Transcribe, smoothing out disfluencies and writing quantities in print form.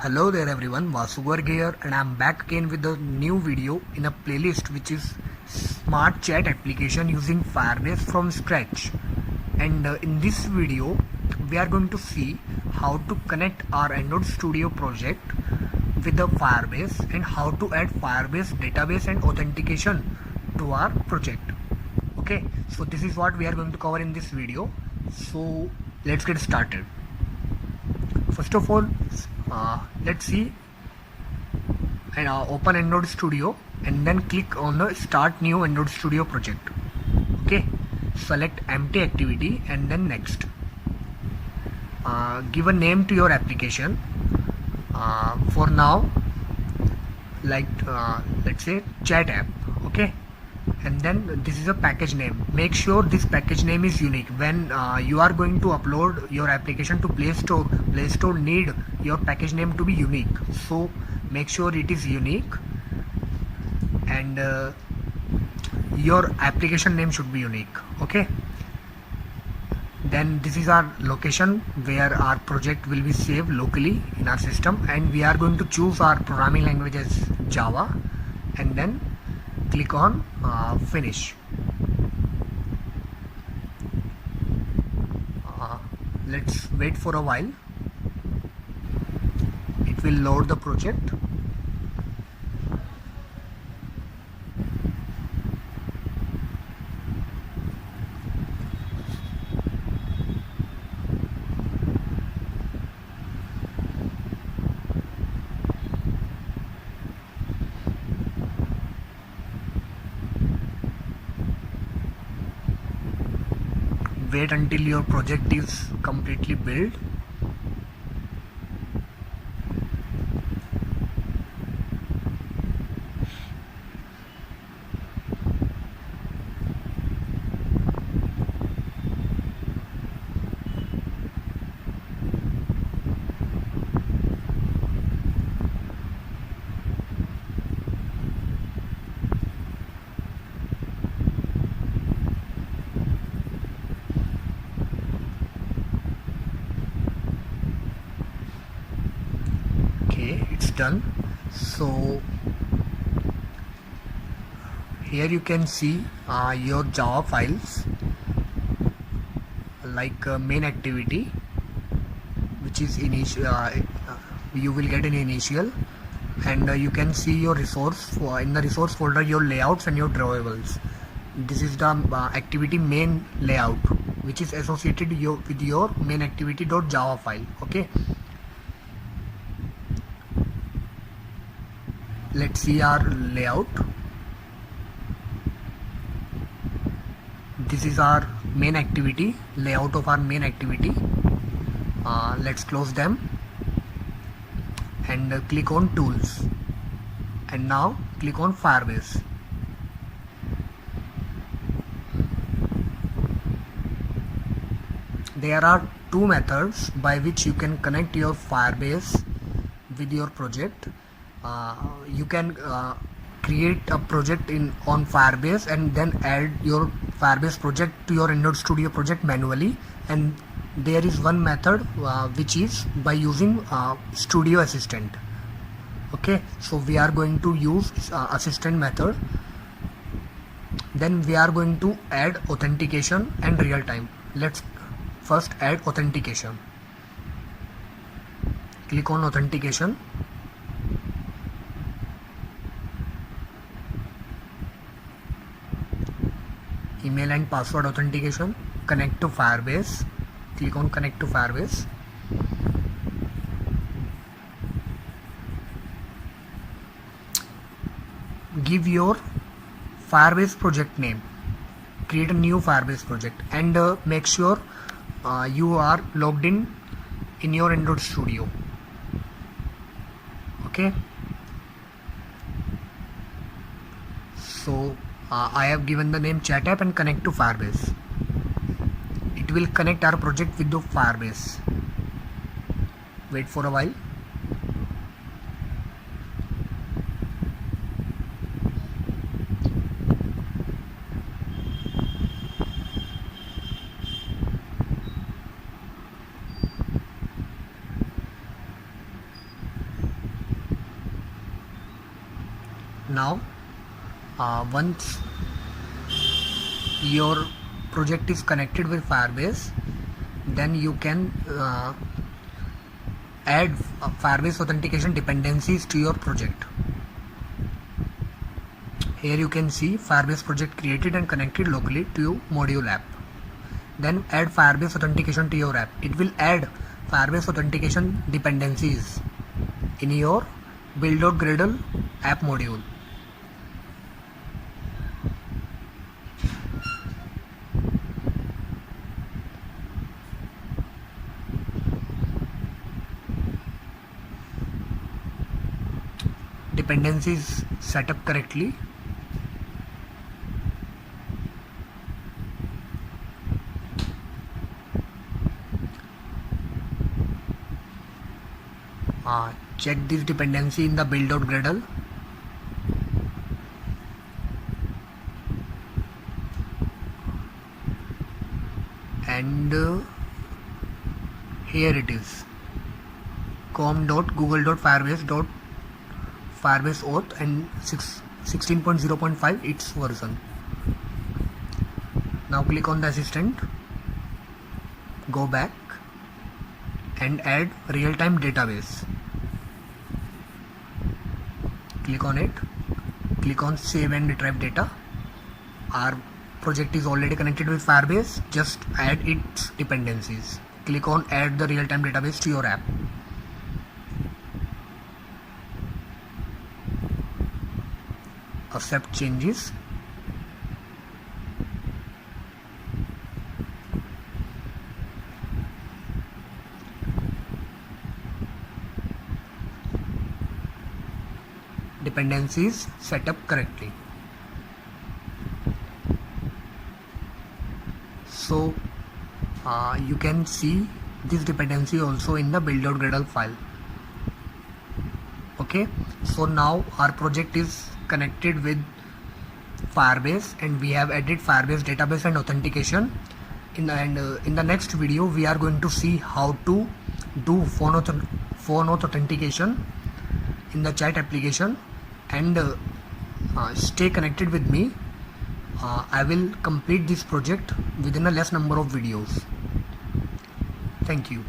Hello there everyone, Vasugarg here, and I'm back again with a new video in a playlist which is Smart Chat application using Firebase from scratch. And in this video we are going to see how to connect our Android Studio project with the Firebase and how to add Firebase database and authentication to our project. Okay, so this is what we are going to cover in this video. So let's get started. First of all, let's see and open Android Studio and then click on the start new Android Studio project. Okay, select empty activity and then next. Give a name to your application. For now, like let's say chat app. Okay, and then this is a package name. Make sure this package name is unique. When you are going to upload your application to Play Store need your package name to be unique, so make sure it is unique, and your application name should be unique. Okay, then this is our location where our project will be saved locally in our system, and we are going to choose our programming language as Java and then click on finish. Let's wait for a while. It will load the project. Wait until your project is completely built. It's done. So here you can see your Java files, like main activity, which is initial. You will get an initial, and you can see your resource in the resource folder, your layouts and your drawables. This is the activity main layout, which is associated with your main activity.java file. Okay, let's see our layout. This is our main activity, layout of our main activity. Let's close them and click on tools, and now click on Firebase. There are two methods by which you can connect your Firebase with your project. You can create a project on Firebase and then add your Firebase project to your Android Studio project manually, and there is one method which is by using Studio Assistant. Okay, so we are going to use assistant method. Then we are going to add authentication and real time. Let's first add authentication. Click on authentication. Email and password authentication. Connect to Firebase. Click on connect to Firebase. Give your Firebase project name. Create a new Firebase project, and make sure you are logged in your Android Studio. Okay, so I have given the name chat app and connect to Firebase. It will connect our project with the Firebase. Wait for a while. Now once your project is connected with Firebase, then you can add Firebase authentication dependencies to your project. Here you can see Firebase project created and connected locally to your module app. Then add Firebase authentication to your app. It will add Firebase authentication dependencies in your build.gradle app module. Dependencies set up correctly. Check this dependency in the build.gradle. And here it is, com.google.firebase.firebase auth and 16.0.5 its version. Now click on the assistant, go back and add real-time database. Click on it, click on save and retrieve data. Our project is already connected with Firebase, just add its dependencies. Click on add the real-time database to your app. Accept changes. Dependencies set up correctly. So you can see this dependency also in the build.gradle file. Okay, so now our project is connected with Firebase and we have added Firebase database and authentication. In the next video we are going to see how to do phone auth authentication in the chat application. And stay connected with me. I will complete this project within a less number of videos. Thank you.